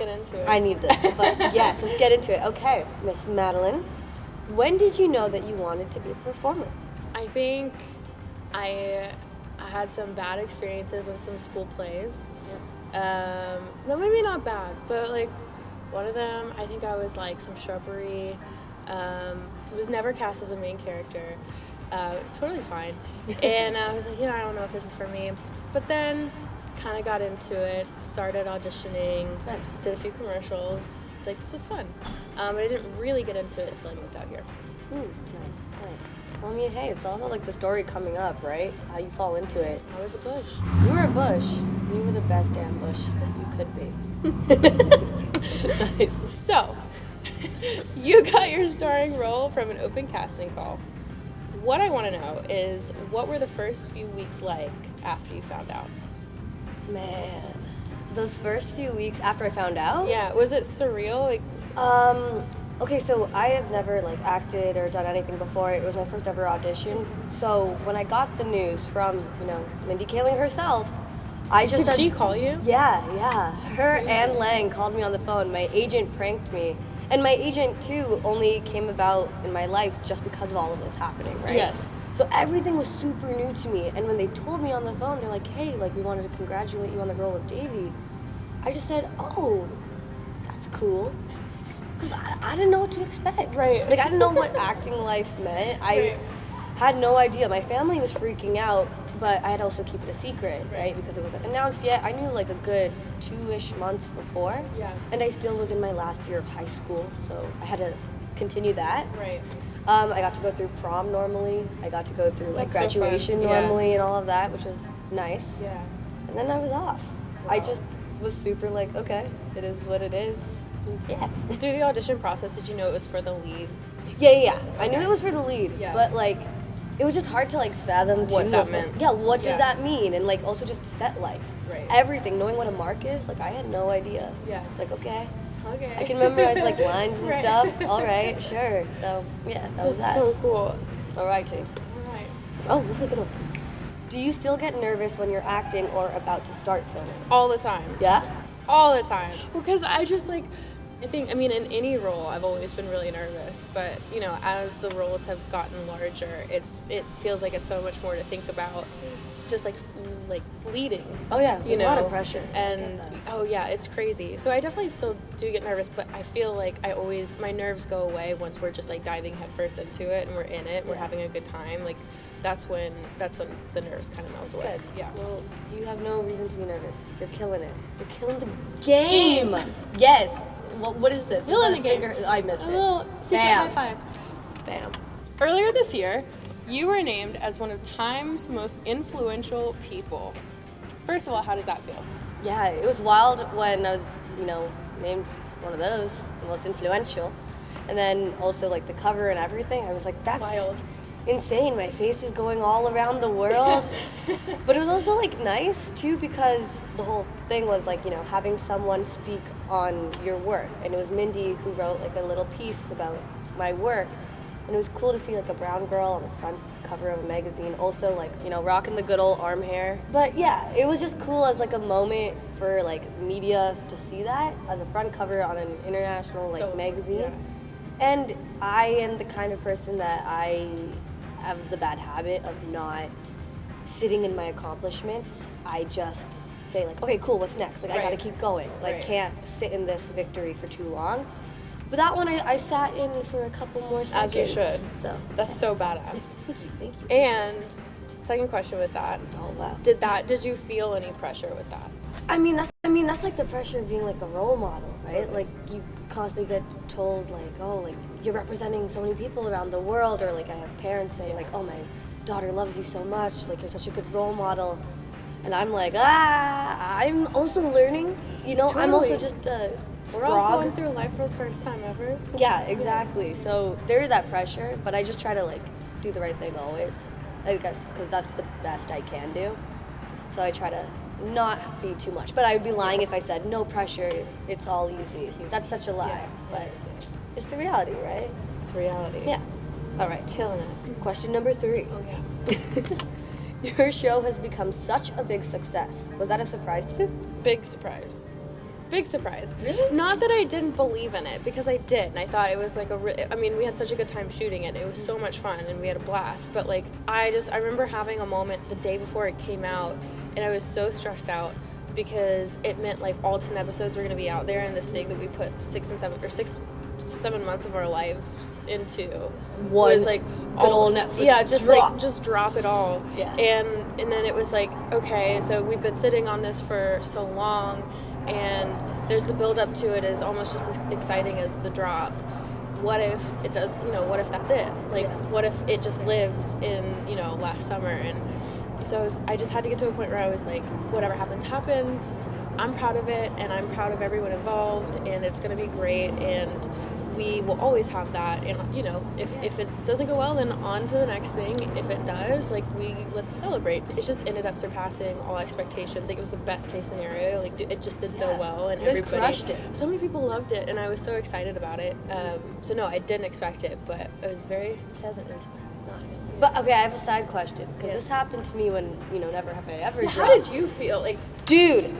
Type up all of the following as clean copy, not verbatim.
get into it. I need this. But yes, let's get into it. Okay, Miss Madelyn, when did you know that you wanted to be a performer? I think I had some bad experiences in some school plays. No, maybe not bad, but like one of them, I think I was like some shrubbery. Was never cast as a main character. It's totally fine. And I was like, I don't know if this is for me. But then kind of got into it, started auditioning, Nice. did a few commercials. It's like, this is fun. But I didn't really get into it until I moved out here. Nice. Well, I mean, hey, it's all about like the story coming up, right? How you fall into it. I was a bush. You were a bush. You were the best damn bush that you could be. Nice. So, you got your starring role from an open casting call. What I want to know is, what were the first few weeks like after you found out? Man, those first few weeks after I found out? Yeah, was it surreal? Like, Okay, so I have never like acted or done anything before. It was my first ever audition. So when I got the news from, Mindy Kaling herself, I just did she call you? Yeah. Her and Lang called me on the phone. My agent pranked me. And my agent, too, only came about in my life just because of all of this happening, right? Yes. So everything was super new to me. And when they told me on the phone, they're like, hey, like, we wanted to congratulate you on the role of Davy. I just said, oh, that's cool. Because I didn't know what to expect. Right. Like, I didn't know what acting life meant. I had no idea. My family was freaking out, but I had to also keep it a secret, right? Because it wasn't announced yet. I knew like a good 2-ish months before. Yeah. And I still was in my last year of high school, so I had to continue that. Right. I got to go through prom normally. I got to go through like That's so graduation fun. normally and all of that, which was nice. Yeah. And then I was off. I just was super like, okay, it is what it is. And yeah. Through the audition process, did you know it was for the lead? Yeah. I knew it was for the lead, Yeah. but like, it was just hard to like fathom What too, that of, meant. Yeah, what does Yeah. that mean? And like also just set life. Right. Everything, knowing what a mark is, like I had no idea. Yeah. It's like, okay. Okay. I can memorize like lines and Right. stuff. All right, sure. So yeah, that was That's that. so cool. All righty. Right. Oh, this is a good one. Do you still get nervous when you're acting or about to start filming? All the time. Yeah? All the time. Because I just like, I mean, in any role, I've always been really nervous. But, as the roles have gotten larger, it feels like it's so much more to think about. Just like leading. Oh yeah, there's a lot of pressure. And oh yeah, it's crazy. So I definitely still do get nervous, but I feel like my nerves go away once we're just like diving headfirst into it and we're in it, we're having a good time. Like that's when the nerves kind of melt away. Good. Yeah. Well, you have no reason to be nervous. You're killing it. You're killing the game. Yes. What is this? Killing Is the that game. figure? I missed A it. little secret Bam. high five. Bam. Earlier this year, you were named as one of Time's most influential people. First of all, how does that feel? Yeah, it was wild when I was, named one of those, the most influential. And then also like the cover and everything. I was like, that's Wild. insane. My face is going all around the world. But it was also like nice too because the whole thing was like, having someone speak on your work. And it was Mindy who wrote like a little piece about my work. And it was cool to see like a brown girl on the front cover of a magazine, also like, rocking the good old arm hair. But yeah, it was just cool as like a moment for like media to see that as a front cover on an international magazine. Yeah. And I am the kind of person that I have the bad habit of not sitting in my accomplishments. I just say like, okay, cool, what's next? Like I gotta keep going. Like can't sit in this victory for too long. But that one I sat in for a couple more seconds. As you should. So That's so badass. thank you. And second question with that. Oh wow. Did you feel any pressure with that? I mean that's like the pressure of being like a role model, right? Like you constantly get told like, oh, like you're representing so many people around the world, or like I have parents saying like, oh, my daughter loves you so much, like you're such a good role model. And I'm like, I'm also learning, Totally. I'm also just a We're all sprog. going through life for the first time ever. Yeah, exactly. So there is that pressure, but I just try to like do the right thing always. I guess because that's the best I can do. So I try to not be too much. But I would be lying if I said no pressure, it's all easy. That's such a lie. Yeah, but it's the reality, right? It's reality. Yeah. All right. Killing it. Question number 3. Oh yeah. Your show has become such a big success. Was that a surprise to you? Big surprise. Big surprise. Really? Not that I didn't believe in it, because I did. And I thought it was like I mean, we had such a good time shooting it. It was so much fun and we had a blast. But like, I remember having a moment the day before it came out, and I was so stressed out because it meant like all 10 episodes were going to be out there, and this thing that we put 6 to 7 months of our lives into was like good old Netflix. Yeah, just drop. like just drop it all. Yeah. And then it was like, okay, so we've been sitting on this for so long, and there's the build up to it is almost just as exciting as the drop. What if it does, what if that's it? Like, what if it just lives in, last summer? And so I just had to get to a point where I was like, whatever happens, happens. I'm proud of it, and I'm proud of everyone involved, and it's going to be great, and we will always have that. And, if it doesn't go well, then on to the next thing. If it does, like, let's celebrate. It just ended up surpassing all expectations. Like, it was the best case scenario. Like, it just did so well, and everybody crushed it. So many people loved it, and I was so excited about it. So no, I didn't expect it, but I was very pleasantly surprised. But okay, I have a side question, because this happened to me when Never Have I Ever dropped. How did you feel? Like, dude,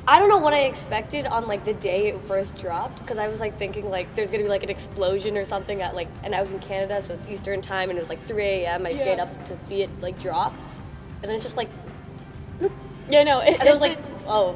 I don't know what I expected on like the day it first dropped, because I was like thinking like there's gonna be like an explosion or something at like, and I was in Canada, so it's Eastern time, and it was like 3 a.m. I stayed up to see it like drop, and then it's just like, yeah, no, and I was like, oh,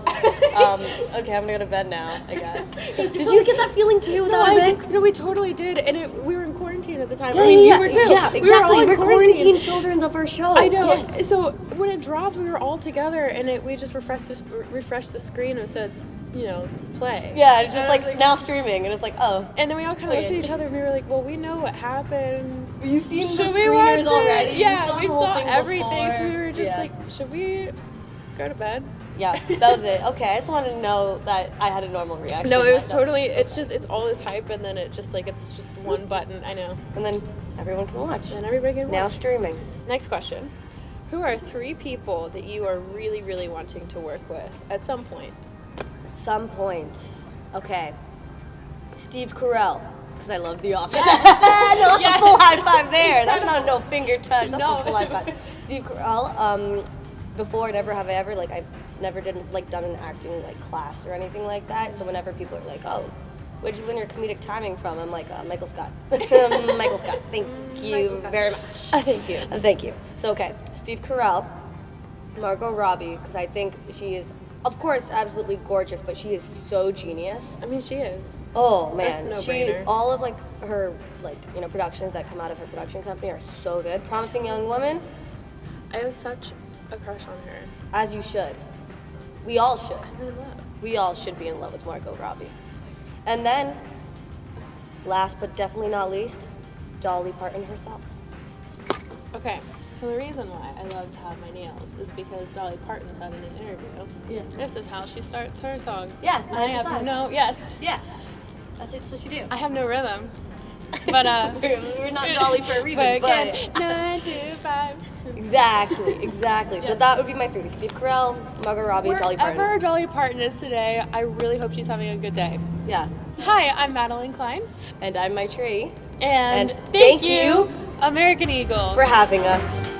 okay, I'm gonna go to bed now, I guess. Did you get that feeling too without a mix? No, we totally did, and we were in quarantine at the time. Yeah, I mean, yeah, you were too. Yeah, exactly. We were all in quarantine children of our show. I know. Yes. So when it dropped, we were all together, and we just refreshed the screen and said, play. Yeah, it's just like now streaming, and it's like, oh. And then we all kind of looked at each other, and we were like, well, we know what happens. You've seen Should the we watch screeners it? already. Yeah, we the whole saw thing everything, before. so we were just like, should we go to bed? Yeah, that was it. Okay, I just wanted to know that I had a normal reaction. No, it was totally, it's all this hype, and then it just like, it's just one button, I know. And then everyone can watch. And everybody can watch. Now streaming. Next question. Who are 3 people that you are really, really wanting to work with at some point? At some point. Okay. Steve Carell, because I love The Office. No, that's a full high five there. That's not no finger touch. That's a full high five. Steve Carell, before Never Have I Ever, like I've never done an acting like class or anything like that. So whenever people are like, oh, where'd you learn your comedic timing from? I'm like, Michael Scott. Michael Scott. Thank you very much. Thank you. Thank you. So, okay, Steve Carell, Margot Robbie, because I think she is, of course, absolutely gorgeous, but she is so genius. I mean, she is. Oh, man. That's no brainer. All of, like, her, like, productions that come out of her production company are so good. Promising Young Woman. I have such a crush on her. As you should. We all should. I'm in love. We all should be in love with Margot Robbie. And then, last but definitely not least, Dolly Parton herself. Okay, so the reason why I love to have my nails is because Dolly Parton said in an interview, this is how she starts her song. Yeah, I have no, yes. Yeah, that's what she do. I have no rhythm, but we're not Dolly for a reason, but 9 to 5. Exactly. So that would be my 3: Steve Carell, Margot Robbie, and Dolly Parton. Wherever Dolly Parton is today, I really hope she's having a good day. Yeah. Hi, I'm Madelyn Cline. And I'm Maitreyi. And thank you, American Eagle. For having us.